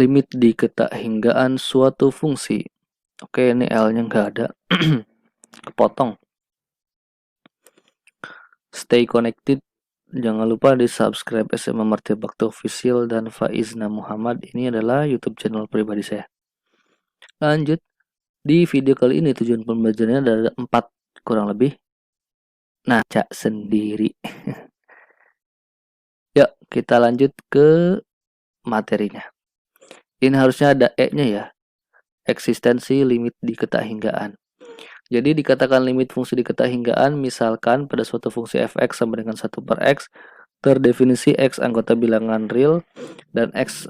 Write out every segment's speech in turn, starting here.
limit diketahinggaan suatu fungsi. Oke, ini L-nya nggak ada. Kepotong. Stay connected. Jangan lupa di subscribe SMA Martia Bakti Official dan Faizna Muhammad. Ini adalah YouTube channel pribadi saya. Lanjut. Di video kali ini tujuan pembelajarannya ada 4 kurang lebih. Nah, cak sendiri. Yuk, kita lanjut ke materinya. Ini harusnya ada E-nya ya. Eksistensi limit diketahinggaan. Jadi dikatakan limit fungsi diketahinggaan misalkan pada suatu fungsi fx sama dengan 1 per x terdefinisi x anggota bilangan real dan x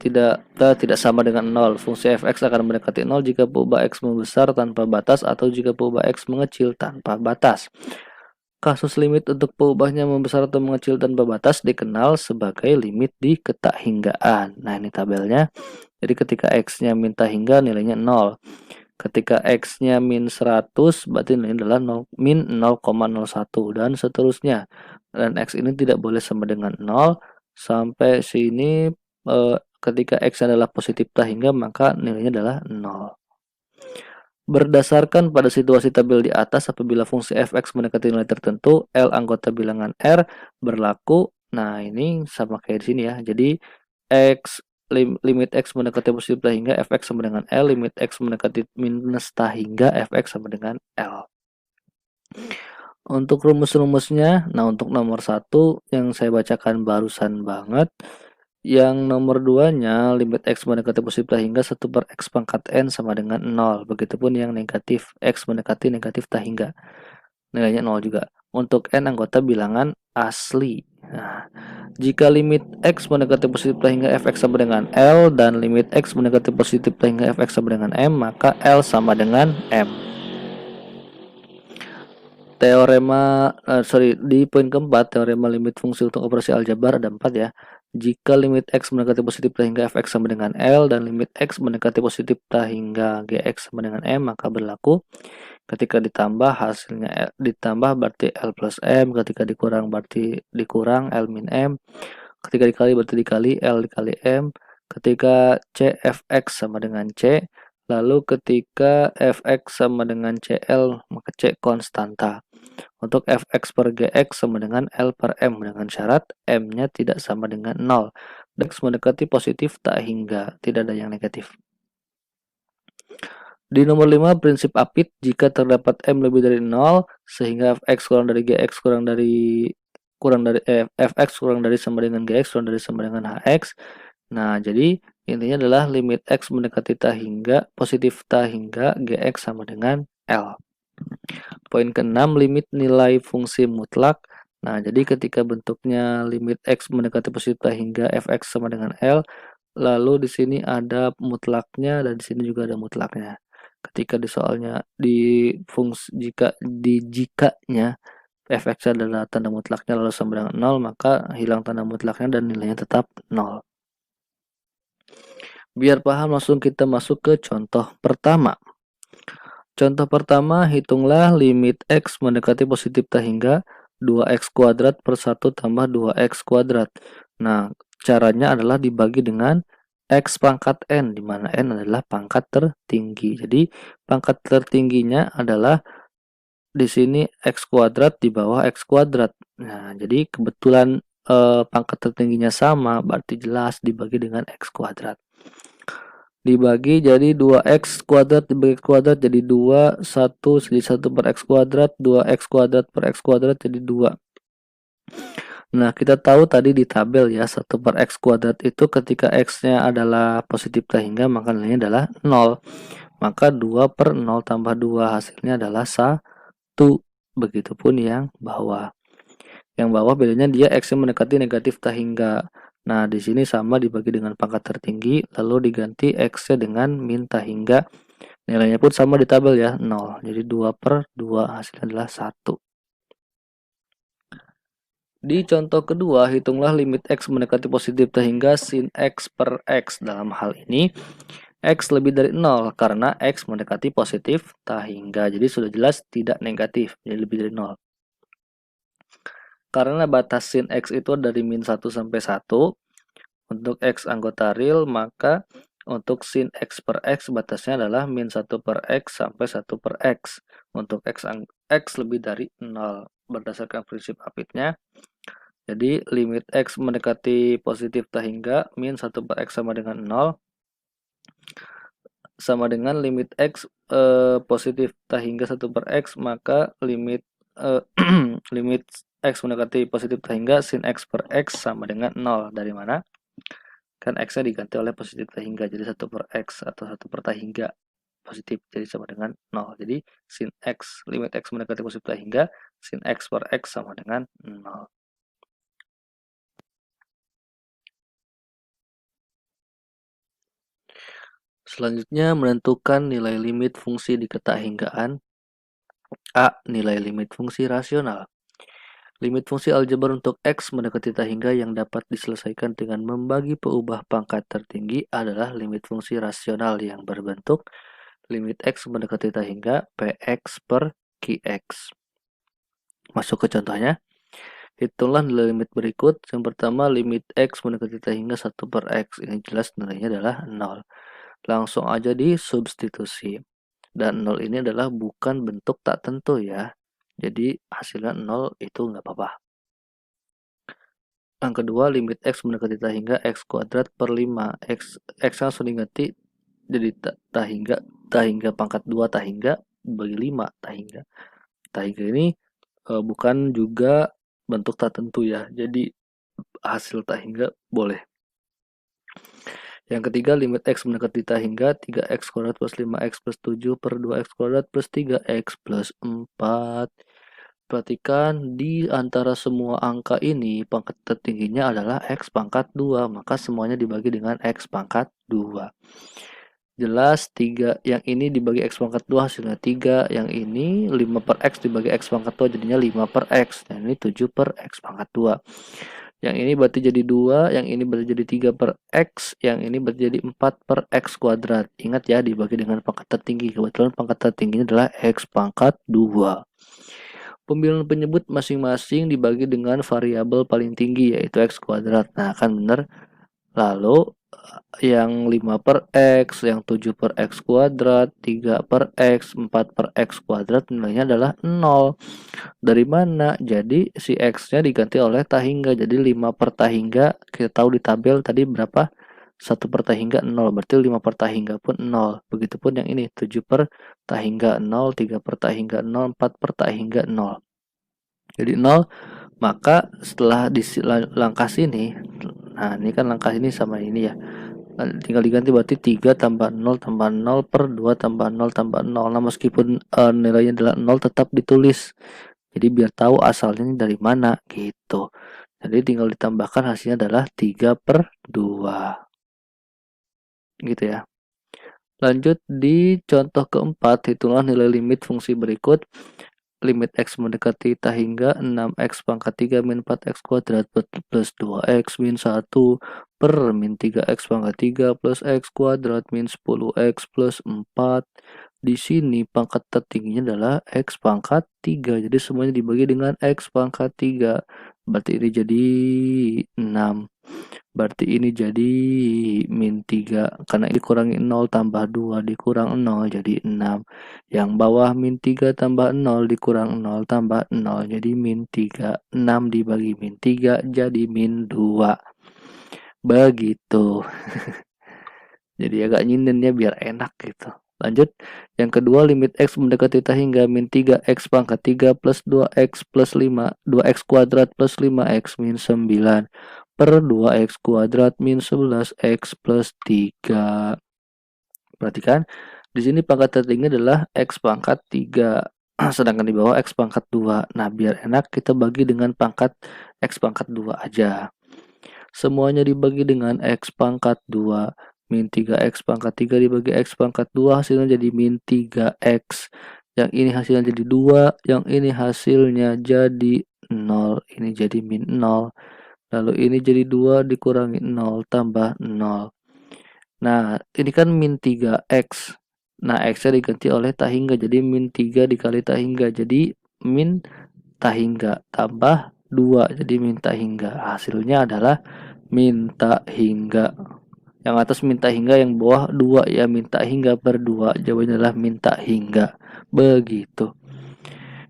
tidak sama dengan 0. Fungsi fx akan mendekati 0 jika perubahan x membesar tanpa batas atau jika perubahan x mengecil tanpa batas. Kasus limit untuk perubahannya membesar atau mengecil tanpa batas dikenal sebagai limit diketahinggaan. Nah, ini tabelnya. Jadi ketika x-nya minta hingga nilainya 0. Ketika x-nya min 100 berarti nilainya adalah min 0,01 dan seterusnya. Dan x ini tidak boleh sama dengan 0 sampai sini ketika x adalah positif hingga maka nilainya adalah 0. Berdasarkan pada situasi tabel di atas, apabila fungsi fx mendekati nilai tertentu, L anggota bilangan R berlaku. Nah, ini sama kayak di sini ya. Jadi limit x mendekati positif hingga fx sama dengan L, limit x mendekati minus hingga fx sama dengan L. Untuk rumus-rumusnya, nah untuk nomor 1 yang saya bacakan barusan banget. Yang nomor 2-nya limit x mendekati positif hingga 1 per x pangkat n sama dengan 0. Begitupun yang negatif x mendekati negatif hingga. Nilainya 0 juga. Untuk n anggota bilangan asli. Nah, jika limit x mendekati positif hingga fx sama dengan L dan limit x mendekati positif hingga fx sama dengan M, maka L sama dengan M. Teorema di poin keempat, teorema limit fungsi untuk operasi aljabar ada 4 ya. Jika limit x mendekati positif hingga fx sama dengan L dan limit x mendekati positif hingga gx sama dengan M, maka berlaku. Ketika ditambah hasilnya ditambah berarti L plus M, ketika dikurang berarti dikurang L min M, ketika dikali berarti dikali L dikali M, ketika C fx sama dengan C, lalu ketika fx sama dengan CL maka C konstanta. Untuk fx per gx sama dengan L per M dengan syarat M-nya tidak sama dengan 0. X mendekati positif tak hingga, tidak ada yang negatif. Di nomor 5 prinsip apit, jika terdapat M lebih dari 0 sehingga fx kurang dari gx fx kurang dari sama dengan gx kurang dari sama dengan hx. Nah, jadi intinya adalah limit x mendekati hingga positif hingga gx sama dengan L. Poin ke-6, limit nilai fungsi mutlak. Nah, jadi ketika bentuknya limit x mendekati positif hingga fx sama dengan L, lalu di sini ada mutlaknya dan di sini juga ada mutlaknya. Ketika di soalnya di fungsi jikanya fx adalah tanda mutlaknya lalu sama dengan 0, maka hilang tanda mutlaknya dan nilainya tetap 0. Biar paham langsung kita masuk ke contoh pertama. Contoh pertama, hitunglah limit x mendekati positif hingga 2x kuadrat per 1 tambah 2x kuadrat. Nah, caranya adalah dibagi dengan x pangkat n, di mana n adalah pangkat tertinggi. Jadi, pangkat tertingginya adalah di sini x kuadrat di bawah x kuadrat. Nah, jadi kebetulan pangkat tertingginya sama, berarti jelas dibagi dengan x kuadrat. Dibagi jadi 2x kuadrat dibagi kuadrat jadi 2, 1 jadi 1 per x kuadrat, 2x kuadrat per x kuadrat jadi 2. Nah, kita tahu tadi di tabel ya, 1 per x kuadrat itu ketika x-nya adalah positif hingga maka nilainya adalah 0. Maka 2 per 0 tambah 2 hasilnya adalah 1. Begitupun yang bawah. Yang bawah bedanya dia x-nya mendekati negatif hingga. Nah, di sini sama dibagi dengan pangkat tertinggi, lalu diganti x-nya dengan min hingga. Nilainya pun sama di tabel ya, 0. Jadi 2 per 2 hasilnya adalah 1. Di contoh kedua, hitunglah limit x mendekati positif hingga sin x per x. Dalam hal ini, x lebih dari 0 karena x mendekati positif hingga. Jadi sudah jelas tidak negatif, jadi lebih dari 0. Karena batas sin x itu dari min 1 sampai 1, Untuk X anggota real, maka untuk sin X per X batasnya adalah min 1 per X sampai 1 per X. Untuk X lebih dari 0 berdasarkan prinsip Apitnya. Jadi limit X mendekati positif tak hingga min 1 per X sama dengan 0 sama dengan limit X positif tak hingga 1 per X, maka limit limit X mendekati positif tak hingga sin X per X sama dengan 0. Dari mana? Kan X-nya diganti oleh positif tak hingga, jadi 1 per X atau 1 per tak hingga positif, jadi sama dengan 0. Jadi sin X, limit X mendekati positif tak hingga, sin X per X sama dengan 0. Selanjutnya, menentukan nilai limit fungsi di ketahinggaan. A. Nilai limit fungsi rasional. Limit fungsi aljabar untuk X mendekati tak hingga yang dapat diselesaikan dengan membagi peubah pangkat tertinggi adalah limit fungsi rasional yang berbentuk limit X mendekati tak hingga Px per Qx. Masuk ke contohnya. Hitunglah nilai limit berikut. Yang pertama, limit X mendekati tak hingga 1 per X. Ini jelas nilainya adalah 0. Langsung aja disubstitusi. Dan 0 ini adalah bukan bentuk tak tentu ya. Jadi hasilnya 0 itu nggak apa-apa. Yang kedua, limit X mendekati tak hingga X kuadrat per 5. X langsung diganti jadi tak hingga pangkat 2 tak hingga bagi 5 tak hingga. Tak hingga ini bukan juga bentuk tak tentu ya. Jadi hasil tak hingga boleh. Yang ketiga, limit X mendekati tak hingga 3X kuadrat plus 5X plus 7 per 2X kuadrat plus 3X plus 4. Perhatikan di antara semua angka ini pangkat tertingginya adalah X pangkat 2. Maka semuanya dibagi dengan X pangkat 2. Jelas 3 yang ini dibagi X pangkat 2 hasilnya 3. Yang ini 5 per X dibagi X pangkat 2 jadinya 5 per X. Dan ini 7 per X pangkat 2. Yang ini berarti jadi 2, yang ini berarti jadi 3 per X, yang ini berarti jadi 4 per X kuadrat. Ingat ya, dibagi dengan pangkat tertinggi. Kebetulan pangkat tertingginya adalah X pangkat 2. Pembilangan penyebut masing-masing dibagi dengan variabel paling tinggi, yaitu X kuadrat. Nah, kan benar. Lalu, yang 5 per X, yang 7 per X kuadrat, 3 per X, 4 per X kuadrat nilainya adalah 0. Dari mana? Jadi si X-nya diganti oleh tak hingga. Jadi 5 per tak hingga, kita tahu di tabel tadi berapa? 1 per tak hingga 0. Berarti 5 per tak hingga pun 0. Begitupun yang ini, 7 per tak hingga 0, 3 per tak hingga 0, 4 per tak hingga 0. Jadi 0, maka setelah di langkah sini, nah ini kan langkah ini sama ini ya. Tinggal diganti berarti 3 tambah 0 tambah 0 per 2 tambah 0 tambah 0. Nah meskipun nilainya adalah 0 tetap ditulis. Jadi biar tahu asalnya ini dari mana gitu. Jadi tinggal ditambahkan hasilnya adalah 3 per 2. Gitu ya. Lanjut di contoh keempat, hitunglah nilai limit fungsi berikut. Limit X mendekati tak hingga 6X pangkat 3 min 4X kuadrat plus 2X min 1 per min 3X pangkat 3 plus X kuadrat min 10X plus 4. Di sini pangkat tertingginya adalah X pangkat 3. Jadi semuanya dibagi dengan X pangkat 3. Berarti ini jadi 6. Berarti ini jadi min 3. Karena ini dikurangi 0 tambah 2 dikurang 0 jadi 6. Yang bawah min 3 tambah 0 dikurang 0 tambah 0 jadi min 3. 6 dibagi min 3 jadi min 2. Begitu. Jadi agak nyindennya biar enak gitu. Lanjut. Yang kedua, limit X mendekati tak hingga min 3X pangkat 3 plus 2X plus 5. 2X kuadrat plus 5X min 9 per 2X kuadrat min 11X plus 3. Perhatikan, di sini pangkat tertinggi adalah X pangkat 3. Sedangkan di bawah X pangkat 2. Nah, biar enak kita bagi dengan pangkat X pangkat 2 aja. Semuanya dibagi dengan X pangkat 2. Min 3X pangkat 3 dibagi X pangkat 2 hasilnya jadi min 3X. Yang ini hasilnya jadi 2. Yang ini hasilnya jadi 0. Ini jadi min 0. Lalu ini jadi 2 dikurangi 0 tambah 0. Nah, ini kan min 3X. Nah, X-nya diganti oleh tak hingga. Jadi min 3 dikali tak hingga. Jadi min tak hingga tambah 2. Jadi min tak hingga. Hasilnya adalah minta hingga. Yang atas minta hingga, yang bawah 2 ya, minta hingga per 2. Jawabannya adalah minta hingga. Begitu.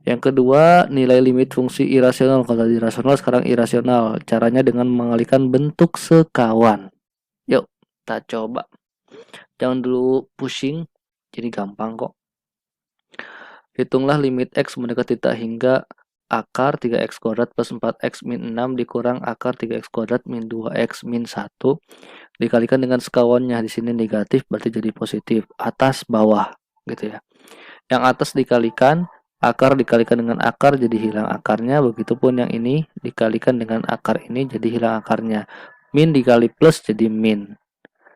Yang kedua, nilai limit fungsi irasional. Kalau tadi rasional, sekarang irasional. Caranya dengan mengalihkan bentuk sekawan. Yuk, kita coba. Jangan dulu pusing, jadi gampang kok. Hitunglah limit X mendekati tak hingga akar 3x kuadrat plus 4x min 6 dikurang akar 3x kuadrat min 2x min 1 dikalikan dengan sekawannya. Di sini negatif berarti jadi positif, atas bawah gitu ya. Yang atas dikalikan akar dikalikan dengan akar jadi hilang akarnya, begitupun yang ini dikalikan dengan akar ini jadi hilang akarnya. Min dikali plus jadi min.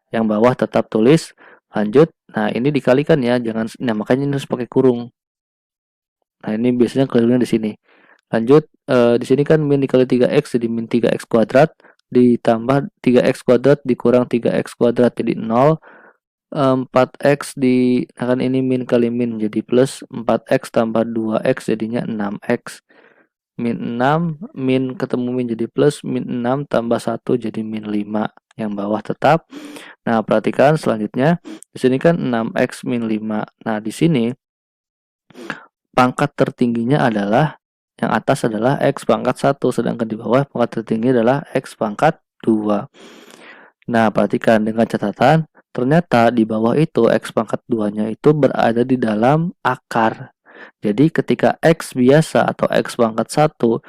Yang bawah tetap tulis. Lanjut. Nah, ini dikalikan ya, jangan, nah makanya ini harus pakai kurung. Nah, ini biasanya kelilingnya di sini. Lanjut, di sini kan min dikali 3x jadi min 3x kuadrat ditambah 3x kuadrat dikurang 3x kuadrat jadi 0. 4x di akan ini min kali min jadi plus 4x tambah 2x jadinya 6x min 6 min ketemu min jadi plus min 6 tambah 1 jadi min 5. Yang bawah tetap. Nah, perhatikan selanjutnya di sini kan 6x min 5. Nah, di sini pangkat tertingginya adalah yang atas adalah x pangkat 1, sedangkan di bawah pangkat tertinggi adalah x pangkat 2. Nah, perhatikan dengan catatan, ternyata di bawah itu x pangkat 2-nya itu berada di dalam akar. Jadi ketika x biasa atau x pangkat 1,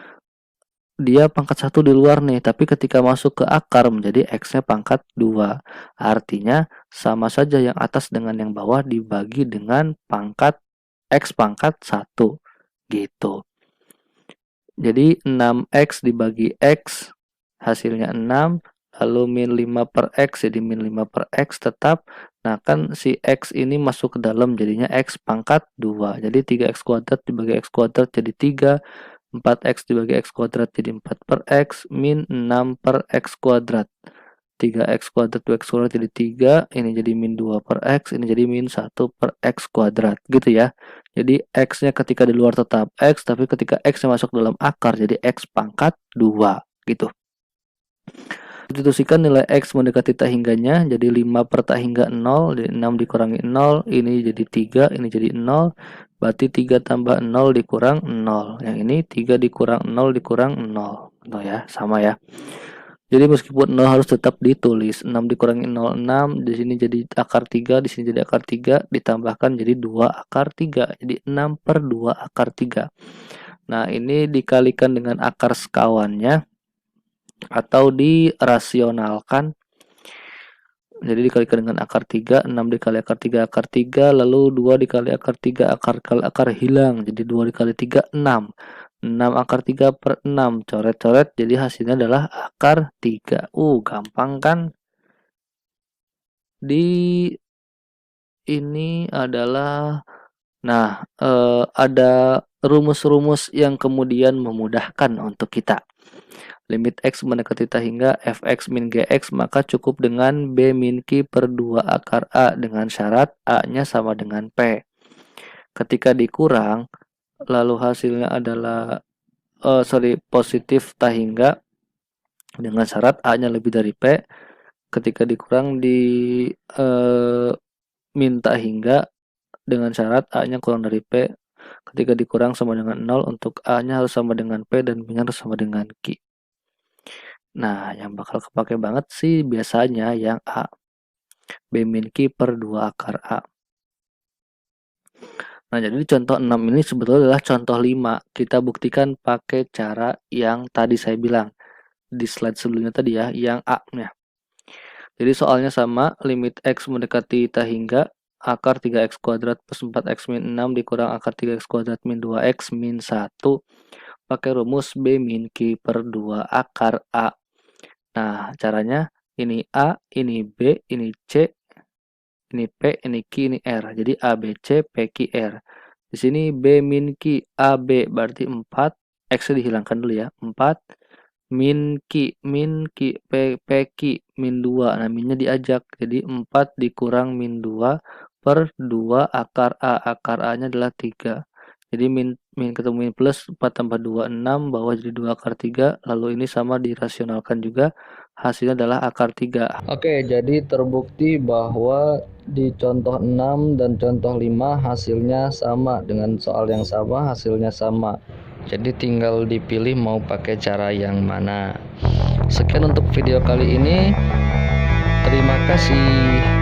dia pangkat 1 di luar nih, tapi ketika masuk ke akar menjadi x-nya pangkat 2. Artinya sama saja yang atas dengan yang bawah dibagi dengan pangkat x pangkat 1 gitu. Jadi 6x dibagi x hasilnya 6, lalu min 5 per x jadi min 5 per x tetap. Nah, kan si x ini masuk ke dalam jadinya x pangkat 2. Jadi 3x kuadrat dibagi x kuadrat jadi 3. 4x dibagi x kuadrat jadi 4 per x min 6 per x kuadrat. 3x kuadrat 2x kuadrat jadi 3, ini jadi min 2 per x, ini jadi min 1 per x kuadrat gitu ya. Jadi x-nya ketika di luar tetap x, tapi ketika x-nya masuk dalam akar jadi x pangkat 2 gitu. Substitusikan nilai x mendekati tak hingganya jadi 5 per tak hingga 0, jadi 6 dikurangi 0, ini jadi 3, ini jadi 0, berarti 3 tambah 0 dikurang 0. Yang ini 3 dikurang 0 dikurang 0. Tuh ya, sama ya. Jadi meskipun 0 harus tetap ditulis. 6 dikurangi 0, 6, di sini jadi akar 3, di sini jadi akar 3, ditambahkan jadi 2 akar 3. Jadi 6 per 2 akar 3. Nah, ini dikalikan dengan akar sekawannya atau dirasionalkan. Jadi dikalikan dengan akar 3, 6 dikali akar 3 akar 3, lalu 2 dikali akar 3 akar kali akar hilang. Jadi 2 dikali 3 6. 6 akar 3 per 6 coret-coret jadi hasilnya adalah akar 3. Gampang kan? Di ini adalah ada rumus-rumus yang kemudian memudahkan untuk kita. Limit x mendekati tak hingga fx min gx, maka cukup dengan b min q per 2 akar a dengan syarat a-nya sama dengan p. Ketika dikurang, lalu hasilnya adalah positif tak hingga dengan syarat a-nya lebih dari p. Ketika dikurang di minta hingga dengan syarat a-nya kurang dari p. Ketika dikurang sama dengan 0, untuk a-nya harus sama dengan p dan b-nya harus sama dengan q. Nah, yang bakal kepake banget sih biasanya yang A. B min Q per 2 akar A. Nah, jadi contoh 6 ini sebetulnya adalah contoh 5. Kita buktikan pakai cara yang tadi saya bilang. Di slide sebelumnya tadi ya, yang A-nya. Jadi soalnya sama, limit X mendekati tak hingga akar 3x kuadrat plus 4x min 6 dikurang akar 3x kuadrat min 2x min 1. Pakai rumus B min Q per 2 akar A. Nah, caranya ini A, ini B, ini C, ini P, ini Q, ini R. Jadi A, B, C, P, Q, R. Di sini B min Q, A, B berarti 4. X dihilangkan dulu ya. 4 min Q, P, Q, min 2. Nah, minnya diajak. Jadi 4 dikurang min 2 per 2 akar A. Akar A-nya adalah 3. Jadi min ketemu min plus 4 tambah 2, 6, bawah jadi 2 akar 3, lalu ini sama dirasionalkan juga, hasilnya adalah akar 3. Oke, jadi terbukti bahwa di contoh 6 dan contoh 5 hasilnya sama, dengan soal yang sama hasilnya sama. Jadi tinggal dipilih mau pakai cara yang mana. Sekian untuk video kali ini. Terima kasih.